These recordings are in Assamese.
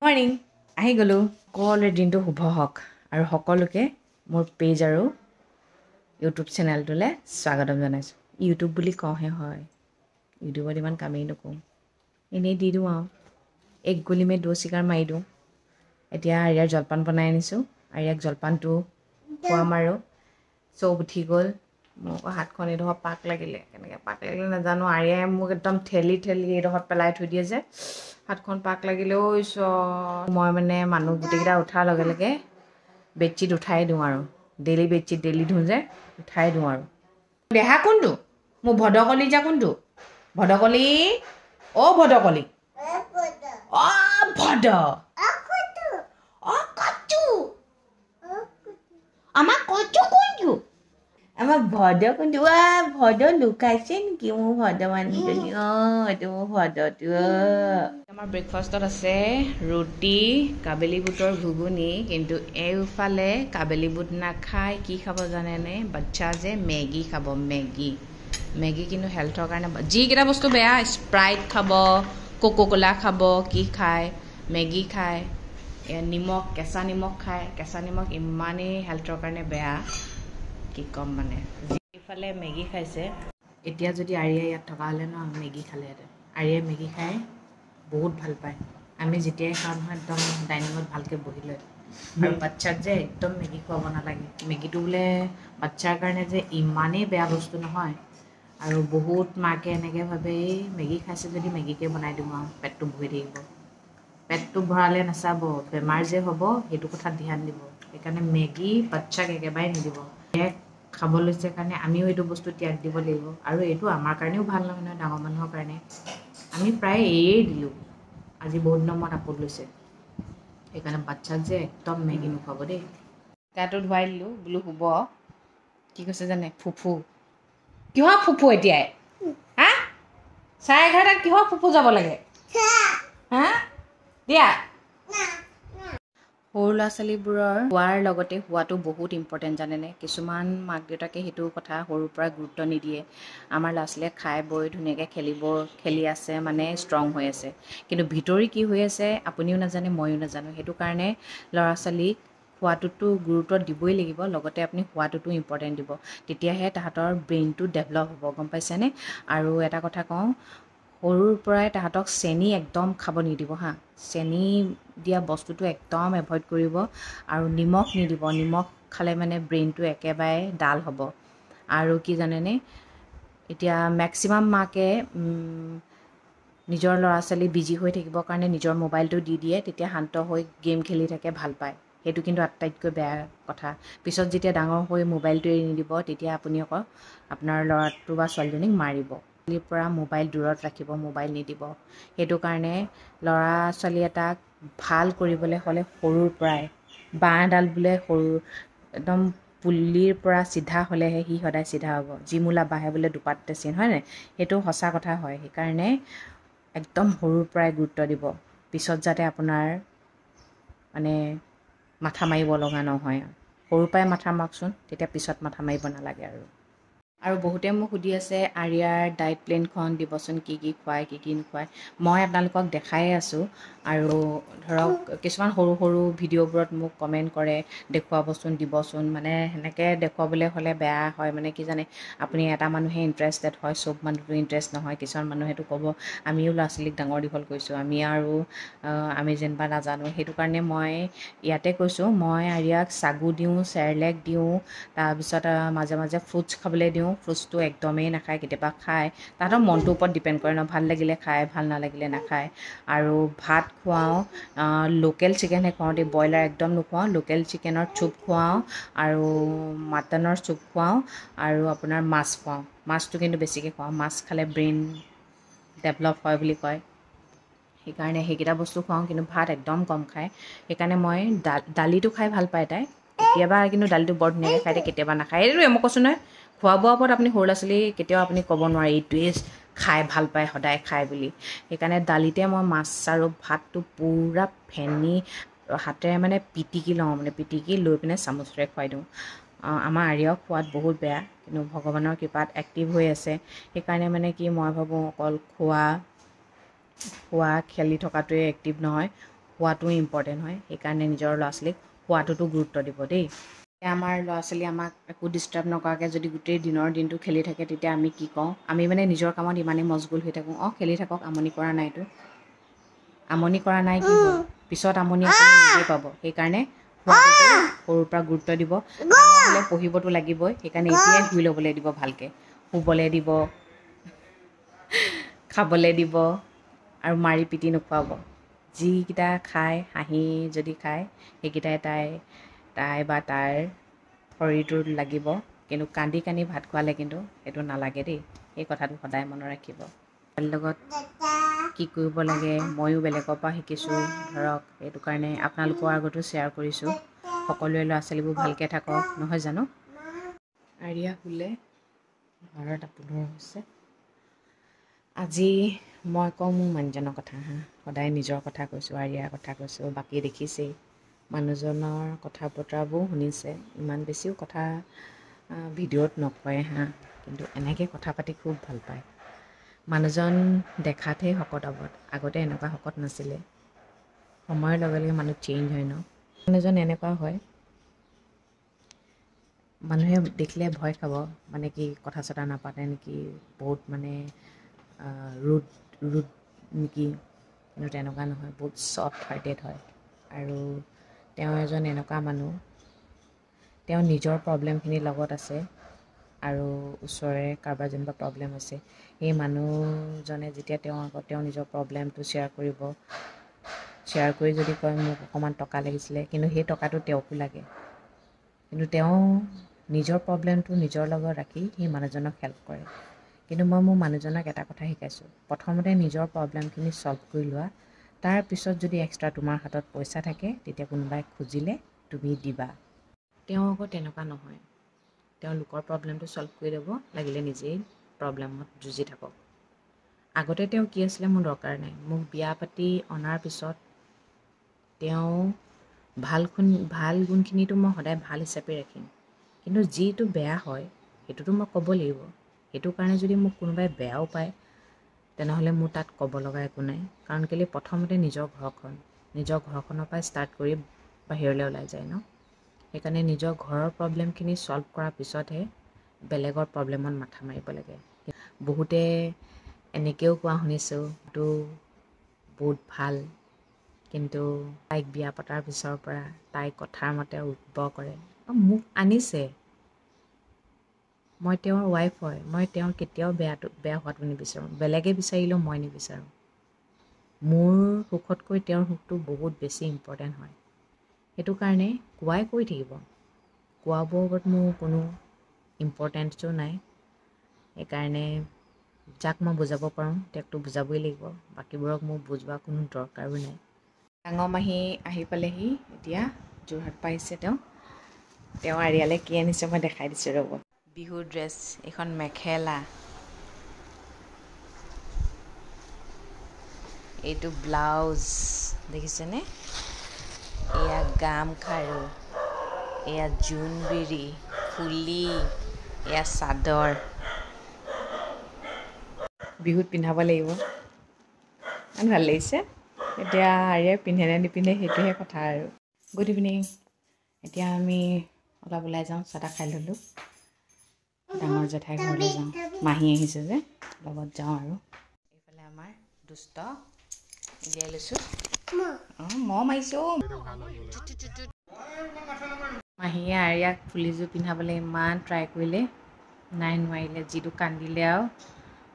মৰ্নিং আহি গ'লোঁ সকলোৰে দিনটো শুভ হওক আৰু সকলোকে মোৰ পেজ আৰু ইউটিউব চেনেলটোলৈ স্বাগতম জনাইছোঁ ইউটিউব বুলি কওঁহে হয় ইউটিউবত ইমান কামেই নকৰোঁ এনেই দি দিওঁ আৰু এক গুলি মে দো চিকাৰ মাৰি দিওঁ এতিয়া আৰিয়াৰ জলপান বনাই আনিছোঁ আৰিয়াক জলপানটো খুৱাম আৰু চব উঠি গ'ল মোৰ আকৌ হাতখন এইডোখৰ পাক লাগিলে কেনেকৈ পাক লাগিলে নাজানো আৰিয়াই মোক একদম ঠেলি এইডোখৰত পেলাই থৈ দিয়ে যে হাতখন পাক লাগিলে ঐ মই মানে মানুহ গোটেইকেইটা উঠাৰ লগে লগে বেডশ্বীট উঠাই দিওঁ আৰু ডেইলি বেডশ্বীট ডেইলি ধুওঁ যে উঠাই দিওঁ আৰু দেহা কোনটো মোৰ ভদকলি যা কোনটো ভদকলি অ' ভদকলি অ' ভদ অ' কচু আমাৰ কচু কোনটো আমাৰ ভদ কোনটো ভদ লুকাইছে নেকি মোৰ ভদ মানুহজনী এইটো মোৰ ভদটো আমাৰ ব্ৰেকফাষ্টত আছে ৰুটি কাবেলি বুটৰ ঘুগুনি কিন্তু এইফালে কাবেলি বুট নাখায় কি খাব জানেনে বাচ্চা যে মেগী খাব মেগী কিন্তু হেল্থৰ কাৰণে যিকেইটা বস্তু বেয়া স্প্ৰাইট খাব কোকোকোলা খাব কি খায় মেগী খায় নিমখ কেঁচা নিমখ খায় কেঁচা নিমখ ইমানেই হেল্থৰ কাৰণে বেয়া কি ক'ম মানে যিফালে মেগী খাইছে এতিয়া যদি আৰিয়া ইয়াত থকা হ'লে ন মেগী খালেহেঁতেন আৰিয়াই মেগী খাই বহুত ভাল পায় আমি যেতিয়াই খাওঁ নহয় একদম ডাইনিঙত ভালকৈ বহি লয় আৰু বাচ্চাক যে একদম মেগী খুৱাব নালাগে মেগীটো বোলে বাচ্চাৰ কাৰণে যে ইমানেই বেয়া বস্তু নহয় আৰু বহুত মাকে এনেকৈ ভাবে এই মেগী খাইছে যদি মেগীকে বনাই দিওঁ আৰু পেটটো ভৰি থাকিব পেটটো ভৰালে নাচাব বেমাৰ যে হ'ব সেইটো কথাত ধ্যান দিব সেইকাৰণে মেগী বাচ্চাক একেবাৰে নিদিব খাব লৈছে কাৰণে আমিও এইটো বস্তু ত্যাগ দিব লাগিব আৰু এইটো আমাৰ কাৰণেও ভাল নহয় নহয় ডাঙৰ মানুহৰ কাৰণে আমি প্ৰায় এৰিয়েই দিলোঁ আজি বহুত দিনৰ মূৰত আপদ লৈছে সেইকাৰণে বাচ্চাক যে একদম মেগী নোখোৱাব দেই গাটো ধুৱাই দিলোঁ বোলো শুব কি কৈছে জানে ফুফু কিহৰ ফুফু এতিয়াই হা 11:30 কিহৰ ফুফু যাব লাগে হা দিয়া সৰু ল'ৰা ছোৱালীবোৰৰ খোৱাৰ লগতে শোৱাটো বহুত ইম্পৰ্টেণ্ট জানেনে কিছুমান মাক দেউতাকে সেইটো কথা সৰুৰ পৰা গুৰুত্ব নিদিয়ে আমাৰ ল'ৰা ছোৱালীয়ে খাই বৈ ধুনীয়াকৈ খেলি আছে মানে ষ্ট্ৰং হৈ আছে কিন্তু ভিতৰি কি হৈ আছে আপুনিও নাজানে ময়ো নাজানো সেইটো কাৰণে ল'ৰা ছোৱালীক খোৱাটোতো গুৰুত্ব দিবই লাগিব লগতে আপুনি খোৱাটোতো ইম্পৰ্টেণ্ট দিব তেতিয়াহে তাহাঁতৰ ব্ৰেইনটো ডেভেলপ হ'ব গম পাইছেনে আৰু এটা কথা কওঁ সৰুৰ পৰাই তাহাঁতক চেনি একদম খাব নিদিব হা চেনি দিয়া বস্তুটো একদম এভইড কৰিব আৰু নিমখ নিদিব নিমখ খালে মানে ব্ৰেইনটো একেবাৰে ডাল হ'ব আৰু কি জানেনে এতিয়া মেক্সিমাম মাকে নিজৰ ল'ৰা ছোৱালী বিজি হৈ থাকিবৰ কাৰণে নিজৰ মোবাইলটো দি দিয়ে তেতিয়া শান্ত হৈ গেম খেলি থাকে ভাল পায় সেইটো কিন্তু আটাইতকৈ বেয়া কথা পিছত যেতিয়া ডাঙৰ হৈ মোবাইলটো এৰি নিদিব তেতিয়া আপুনি আকৌ আপোনাৰ ল'ৰাটো বা ছোৱালীজনীক মাৰিব পৰা মোবাইল দূৰত ৰাখিব মোবাইল নিদিব সেইটো কাৰণে ল'ৰা ছোৱালী এটাক ভাল কৰিবলৈ হ'লে সৰুৰ পৰাই বাঁহ এডাল বোলে সৰু একদম পুলিৰ পৰা চিধা হ'লেহে সি সদায় চিধা হ'ব যি মূলা বাঢ়ে বোলে দুপাততে চিন হয় নাই সেইটো সঁচা কথা হয় সেইকাৰণে একদম সৰুৰ পৰাই গুৰুত্ব দিব পিছত যাতে আপোনাৰ মানে মাথা মাৰিব লগা নহয় সৰুৰ পৰাই মাথা মাৰকচোন তেতিয়া পিছত মাথা মাৰিব নালাগে আৰু বহুতে মোক সুধি আছে আৰিয়াৰ ডায়েট প্লেনখন দিবচোন কি কি খুৱায় কি কি নোখুৱায় মই আপোনালোকক দেখাই আছোঁ আৰু ধৰক কিছুমান সৰু সৰু ভিডিঅ'বোৰত মোক কমেণ্ট কৰে দেখুৱাবচোন দিবচোন মানে সেনেকৈ দেখুৱাবলৈ হ'লে বেয়া হয় মানে কি জানে আপুনি এটা মানুহে ইণ্টাৰেষ্টেড হয় চব মানুহটো ইণ্টাৰেষ্ট নহয় কিছুমান মানুহেতো ক'ব আমিও ল'ৰা ছোৱালীক ডাঙৰ দীঘল কৰিছোঁ আমি যেনিবা নাজানো সেইটো কাৰণে মই ইয়াতে কৈছোঁ মই আৰিয়াক চাগু দিওঁ চেৰেলেক দিওঁ তাৰপিছত মাজে মাজে ফ্ৰুটছ খাবলৈ দিওঁ ফ্ৰুটছটো একদমেই নাখায় কেতিয়াবা খায় তাহাঁতৰ মনটোৰ ওপৰত ডিপেণ্ড কৰে ন ভাল লাগিলে খায় ভাল নালাগিলে নাখায় আৰু ভাত খুৱাওঁ লোকেল চিকেনহে খুৱাওঁ দেই ব্ৰইলাৰ একদম নোখুৱাওঁ লোকেল চিকেনৰ চুপ খুৱাওঁ আৰু মাটনৰ চুপ খুৱাওঁ আৰু আপোনাৰ মাছ খুৱাওঁ মাছটো কিন্তু বেছিকৈ খুৱাওঁ মাছ খালে ব্ৰেইন ডেভেলপ হয় বুলি কয় সেইকাৰণে সেইকেইটা বস্তু খুৱাওঁ কিন্তু ভাত একদম কম খায় সেইকাৰণে মই দালিটো খাই ভাল পায় তাই কেতিয়াবা কিন্তু দালিটো বৰ ধুনীয়াকৈ খাই দিয়ে কেতিয়াবা নাখায় এইটোৱে মই কৈছোঁ নহয় খোৱা বোৱাৰ ওপৰত আপুনি সৰু ল'ৰা ছোৱালী কেতিয়াও আপুনি ক'ব নোৱাৰে এইটোৱে খাই ভাল পায় সদায় খায় বুলি সেইকাৰণে দালিতে মই মাছ আৰু ভাতটো পূৰা ফেনি হাতেৰে মানে পিটিকি লওঁ মানে পিটিকি লৈ পিনে চামুচেৰে খুৱাই দিওঁ আমাৰ আৰিয়াও খোৱাত বহুত বেয়া কিন্তু ভগৱানৰ কৃপাত এক্টিভ হৈ আছে সেইকাৰণে মানে কি মই ভাবোঁ অকল খোৱা খেলি থকাটোৱে এক্টিভ নহয় খোৱাটো ইম্পৰ্টেণ্ট হয় সেইকাৰণে নিজৰ ল'ৰা ছোৱালীক খোৱাটোতো গুৰুত্ব দিব দেই আমাৰ ল'ৰা ছোৱালী আমাক একো ডিষ্টাৰ্ব নকৰাকৈ যদি গোটেই দিনটো খেলি থাকে তেতিয়া আমি কি কওঁ আমি মানে নিজৰ কামত ইমানেই মজগুল হৈ থাকোঁ খেলি থাকক আমনি কৰা নাইতো আমনি কৰা নাই কি হ'ল পিছত আমনি আপুনি নিজেই পাব সেইকাৰণে খোৱাটোতো সৰুৰ পৰা গুৰুত্ব দিব নহ'লে পঢ়িবতো লাগিবই সেইকাৰণে এতিয়াই শুই ল'বলৈ দিব ভালকৈ শুবলৈ দিব খাবলৈ দিব আৰু মাৰি পিটি নোখোৱাব যিকেইটা খায় হাঁহি যদি খায় সেইকেইটাই তাই বা তাইৰ শৰীৰটোত লাগিব কিন্তু কান্দি কান্দি ভাত খোৱালে কিন্তু সেইটো নালাগে দেই এই কথাটো সদায় মনত ৰাখিব তাৰ লগত কি কৰিব লাগে ময়ো বেলেগৰ পৰা শিকিছোঁ ধৰক সেইটো কাৰণে আপোনালোকৰ আগতো শ্বেয়াৰ কৰিছোঁ সকলোৱে ল'ৰা ছোৱালীবোৰ ভালকৈ থাকক নহয় জানো আৰিয়া শুলে 12:15 হৈছে আজি মই কওঁ মোৰ মানুহজনৰ কথা সদায় নিজৰ কথা কৈছোঁ আৰিয়াৰ কথা কৈছোঁ বাকী দেখিছেই মানুহজনৰ কথা বতৰাবোৰ শুনিছে ইমান বেছিও কথা ভিডিঅ'ত নকয় কিন্তু এনেকৈ কথা পাতি খুব ভাল পায় মানুহজন দেখাতহে শকত আবত আগতে এনেকুৱা শকত নাছিলে সময়ৰ লগে লগে মানুহ চেঞ্জ হয় ন মানুহজন এনেকুৱা হয় মানুহে দেখিলে ভয় খাব মানে কি কথা চথা নাপাতে নেকি বহুত মানে ৰুড নেকি কিন্তু তেনেকুৱা নহয় বহুত ছফ্ট হাৰ্টেড হয় আৰু তেওঁ এজন এনেকুৱা মানুহ তেওঁ নিজৰ প্ৰব্লেমখিনিৰ লগত আছে আৰু ওচৰৰে কাৰোবাৰ যেনিবা প্ৰব্লেম আছে সেই মানুহজনে যেতিয়া তেওঁৰ আগত তেওঁ নিজৰ প্ৰব্লেমটো শ্বেয়াৰ কৰি যদি কয় মোক অকণমান টকা লাগিছিলে কিন্তু সেই টকাটো তেওঁকো লাগে কিন্তু তেওঁ নিজৰ প্ৰব্লেমটো নিজৰ লগত ৰাখি সেই মানুহজনক হেল্প কৰে কিন্তু মই মোৰ মানুহজনক এটা কথা শিকাইছোঁ প্ৰথমতে নিজৰ প্ৰব্লেমখিনি ছল্ভ কৰি লোৱা তাৰপিছত যদি এক্সট্ৰা তোমাৰ হাতত পইচা থাকে তেতিয়া কোনোবাই খুজিলে তুমি দিবা তেওঁ আকৌ তেনেকুৱা নহয় তেওঁ লোকৰ প্ৰব্লেমটো ছল্ভ কৰি ল'ব লাগিলে নিজেই প্ৰব্লেমত যুঁজি থাকক আগতে তেওঁ কি আছিলে মোৰ দৰকাৰ নাই মোক বিয়া পাতি অনাৰ পিছত তেওঁ ভাল গুণখিনিতো মই সদায় ভাল হিচাপে ৰাখিম কিন্তু যিটো বেয়া হয় সেইটোতো মই ক'ব লাগিব সেইটো কাৰণে যদি মোক কোনোবাই বেয়াও পায় তেনেহ'লে মোৰ তাত ক'ব লগা একো নাই কাৰণ কেলৈ প্ৰথমতে নিজৰ ঘৰখনৰ পৰাই ষ্টাৰ্ট কৰি বাহিৰলৈ ওলাই যায় ন সেইকাৰণে নিজৰ ঘৰৰ প্ৰব্লেমখিনি ছল্ভ কৰাৰ পিছতহে বেলেগৰ প্ৰব্লেমত মাথা মাৰিব লাগে বহুতে এনেকৈও কোৱা শুনিছোঁ এইটো বহুত ভাল কিন্তু তাইক বিয়া পতাৰ পিছৰ পৰা তাইক কথাৰ মতে উঠব কৰে মোক আনিছে মই তেওঁৰ ৱাইফ হয় মই তেওঁৰ কেতিয়াও বেয়া হোৱাটো নিবিচাৰোঁ বেলেগে বিচাৰিলেও মই নিবিচাৰোঁ মোৰ সুখতকৈ তেওঁৰ সুখটো বহুত বেছি ইম্পৰ্টেণ্ট হয় সেইটো কাৰণে কোৱাই কৈ থাকিব কোৱা বোৰৰ ওপৰত মোৰ কোনো ইম্পৰ্টেঞ্চো নাই সেইকাৰণে যাক মই বুজাব পাৰোঁ তেওঁকতো বুজাবই লাগিব বাকীবোৰক মোৰ বুজোৱা কোনো দৰকাৰো নাই ডাঙৰ মাহী আহি পালেহি এতিয়া যোৰহাট পাইছে তেওঁ আৰিয়ালৈ কি আনিছে মই দেখাই দিছোঁ ৰ'ব বিহুৰ ড্ৰেছ এইখন মেখেলা এইটো ব্লাউজ দেখিছেনে এয়া গামখাৰু এয়া জোনবিৰি ফুলি এয়া চাদৰ বিহুত পিন্ধাব লাগিব ইমান ভাল লাগিছে এতিয়া আৰিয়াই পিন্ধে নে নিপিন্ধে সেইটোহে কথা আৰু গুড ইভিনিং এতিয়া আমি অলপ ওলাই যাওঁ চাহ তাহ খাই ল'লোঁ ডাঙৰ জেঠাই ঘৰলৈ যাওঁ মাহী আহিছে যে লগত যাওঁ আৰু এইফালে আমাৰ দুষ্ট উলিয়াই লৈছোঁ মই মাৰিছোঁ মাহীয়ে আৰিয়াক ফুলিযোৰ পিন্ধাবলৈ ইমান ট্ৰাই কৰিলে নাই নোৱাৰিলে যিটো কান্দিলে আৰু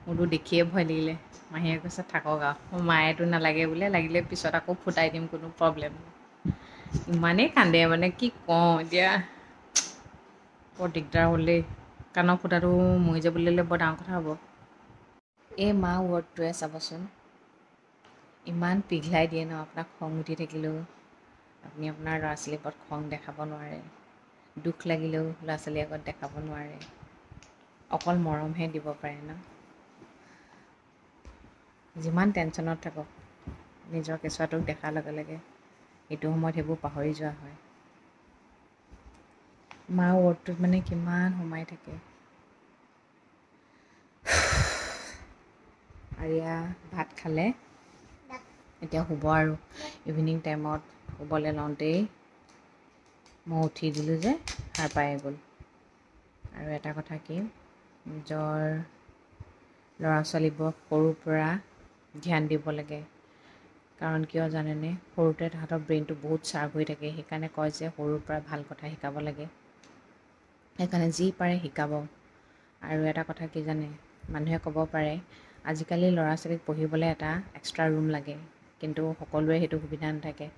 মোৰতো দেখিয়ে ভয় লাগিলে মাহীয়ে কৈছে থাকক আৰু মায়েতো নালাগে বোলে লাগিলে পিছত আকৌ ফুটাই দিম কোনো প্ৰব্লেম নাই ইমানেই কান্দে মানে কি কওঁ এতিয়া বৰ দিগদাৰ হ'ল দেই কাণৰ ফুটাটো মৰি যাবলৈ ল'লে বৰ ডাঙৰ কথা হ'ব এই মা ৱৰ্ডটোৱে চাবচোন ইমান পিঘলাই দিয়ে ন আপোনাক খং উঠি থাকিলেও আপুনি আপোনাৰ ল'ৰা ছোৱালীৰ ওপৰত খং দেখাব নোৱাৰে দুখ লাগিলেও ল'ৰা ছোৱালীৰ আগত দেখাব নোৱাৰে অকল মৰমহে দিব পাৰে ন যিমান টেনশ্যনত থাকক নিজৰ কেঁচুৱাটোক দেখাৰ লগে লগে এইটো সময়ত সেইবোৰ পাহৰি যোৱা হয় মা ৱৰ্ডটোত মানে কিমান সোমাই থাকে আৰিয়া ভাত খালে এতিয়া শুব আৰু ইভিনিং টাইমত শুবলৈ লওঁতেই মই উঠি দিলোঁ যে সাৰ পাই গ'ল। আৰু এটা কথা কি, নিজৰ ল'ৰা ছোৱালীবোৰক সৰুৰ পৰা ধ্যান দিব লাগে। কাৰণ কিয় জানেনে, সৰুতে তাহাঁতৰ ব্ৰেইনটো বহুত শ্বাৰ্প হৈ থাকে। সেইকাৰণে কয় যে সৰুৰ পৰা ভাল কথা শিকাব লাগে। সেইকাৰণে যি পাৰে শিকাব। আৰু এটা কথা কি জানে, মানুহে ক'ব পাৰে আজিকালি ল'ৰা ছোৱালীক পঢ়িবলৈ এটা এক্সট্ৰা ৰুম লাগে, কিন্তু সকলোৰে সেইটো সুবিধা নাথাকে।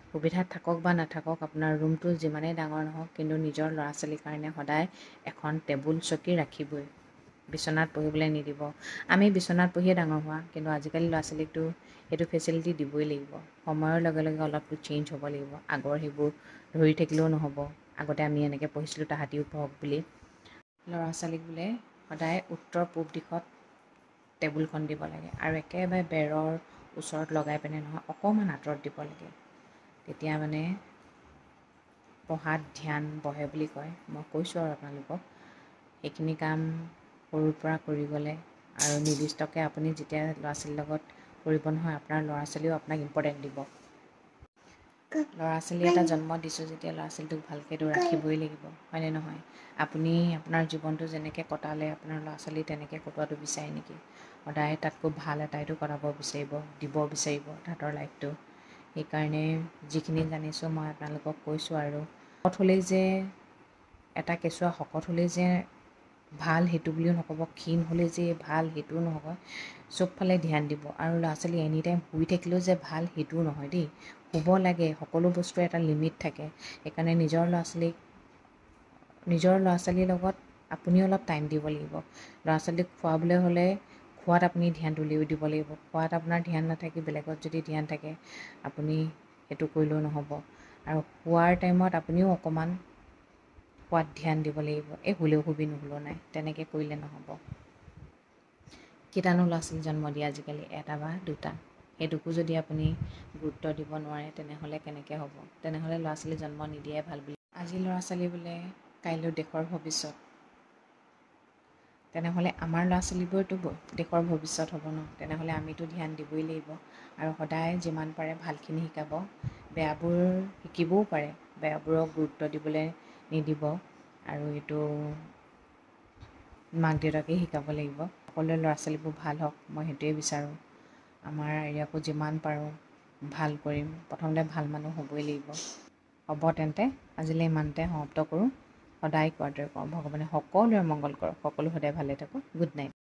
সুবিধা থাকক বা নাথাকক, আপোনাৰ ৰুমটো যিমানেই ডাঙৰ নহওক, কিন্তু নিজৰ ল'ৰা ছোৱালীৰ কাৰণে সদায় এখন টেবুল চকী ৰাখিবই। বিচনাত পঢ়িবলৈ নিদিব। আমি বিচনাত পঢ়িয়ে ডাঙৰ হোৱা, কিন্তু আজিকালি ল'ৰা ছোৱালীকতো সেইটো ফেচিলিটি দিবই লাগিব। সময়ৰ লগে লগে অলপতো চেঞ্জ হ'ব লাগিব। আগৰ সেইবোৰ ধৰি থাকিলেও নহ'ব। আগতে আমি এনেকৈ পঢ়িছিলোঁ, তাহাঁতিও পঢ়ক বুলি। ল'ৰা ছোৱালীক বোলে সদায় উত্তৰ পূব দিশত টেবুলখন দিব লাগে, আৰু একেবাৰে বেৰৰ ওচৰত লগাই পিনে নহয়, অকণমান আঁতৰত দিব লাগে। তেতিয়া মানে পঢ়াত ধ্যান বহে বুলি কয়। মই কৈছোঁ আৰু আপোনালোকক সেইখিনি কাম সৰুৰ পৰা কৰি গ'লে, আৰু নিৰ্দিষ্টকৈ আপুনি যেতিয়া ল'ৰা ছোৱালীৰ লগত কৰিব নহয়, আপোনাৰ ল'ৰা ছোৱালীও আপোনাক ইম্পৰ্টেণ্ট দিব। ল'ৰা ছোৱালী এটা জন্ম দিছোঁ যেতিয়া ল'ৰা ছোৱালীটোক ভালকৈতো ৰাখিবই লাগিব, হয়নে নহয়? আপুনি আপোনাৰ জীৱনটো যেনেকৈ কটালে, আপোনাৰ ল'ৰা ছোৱালী তেনেকৈ কটোৱাটো বিচাৰে নেকি? সদায় তাতকৈ ভাল এটাইতো কটাব বিচাৰিব, দিব বিচাৰিব তাহাঁতৰ লাইফটো। সেইকাৰণে যিখিনি জানিছোঁ মই আপোনালোকক কৈছোঁ। আৰু শকত হ'লেই যে, এটা কেঁচুৱা শকত হ'লেই যে ভাল সেইটো বুলিও নক'ব, ক্ষীণ হ'লেই যে ভাল সেইটোও নহ'ব। চবফালে ধ্যান দিব। আৰু ল'ৰা ছোৱালী এনি টাইম শুই থাকিলেও যে ভাল সেইটোও নহয় দেই। শুব লাগে, সকলো বস্তুৰ এটা লিমিট থাকে। সেইকাৰণে নিজৰ ল'ৰা ছোৱালীৰ লগত আপুনিও অলপ টাইম দিব লাগিব। ল'ৰা ছোৱালীক খুৱাবলৈ হ'লে খোৱাত আপুনি ধ্যানটো দিব লাগিব। খোৱাত আপোনাৰ ধ্যান নাথাকি বেলেগত যদি ধ্যান থাকে, আপুনি সেইটো কৰিলেও নহ'ব। আৰু শোৱাৰ টাইমত আপুনিও অকণমান খোৱাত ধ্যান দিব লাগিব। এই শুলেও শুবি নুশুলেও নাই, তেনেকৈ কৰিলে নহ'ব। কেইটানো ল'ৰা ছোৱালী জন্ম দিয়ে আজিকালি, এটা বা দুটা। সেইটোকো যদি আপুনি গুৰুত্ব দিব নোৱাৰে, তেনেহ'লে কেনেকৈ হ'ব? তেনেহ'লে ল'ৰা ছোৱালী জন্ম নিদিয়াই ভাল বুলি। আজি ল'ৰা ছোৱালী বোলে কাইলৈ দেশৰ ভৱিষ্যত, তেনেহ'লে আমাৰ ল'ৰা ছোৱালীবোৰতো দেশৰ ভৱিষ্যত হ'ব ন? তেনেহ'লে আমিতো ধ্যান দিবই লাগিব। আৰু সদায় যিমান পাৰে ভালখিনি শিকাব। বেয়াবোৰ শিকিবও পাৰে, বেয়াবোৰক গুৰুত্ব দিবলৈ নিদিব। আৰু এইটো মাক দেউতাকেই শিকাব লাগিব। সকলোৱে ল'ৰা ছোৱালীবোৰ ভাল হওক, মই সেইটোৱে বিচাৰোঁ। আমাৰ এৰিয়াকো যিমান পাৰোঁ ভাল কৰিম। প্ৰথমতে ভাল মানুহ হ'বই লাগিব। হ'ব তেন্তে আজিলৈ ইমানতে সমাপ্ত কৰোঁ। সদায় কোৱাৰ দৰে কৰোঁ, ভগৱানে সকলোৰে মংগল কৰক, সকলো সদায় ভালে থাকক। Good night.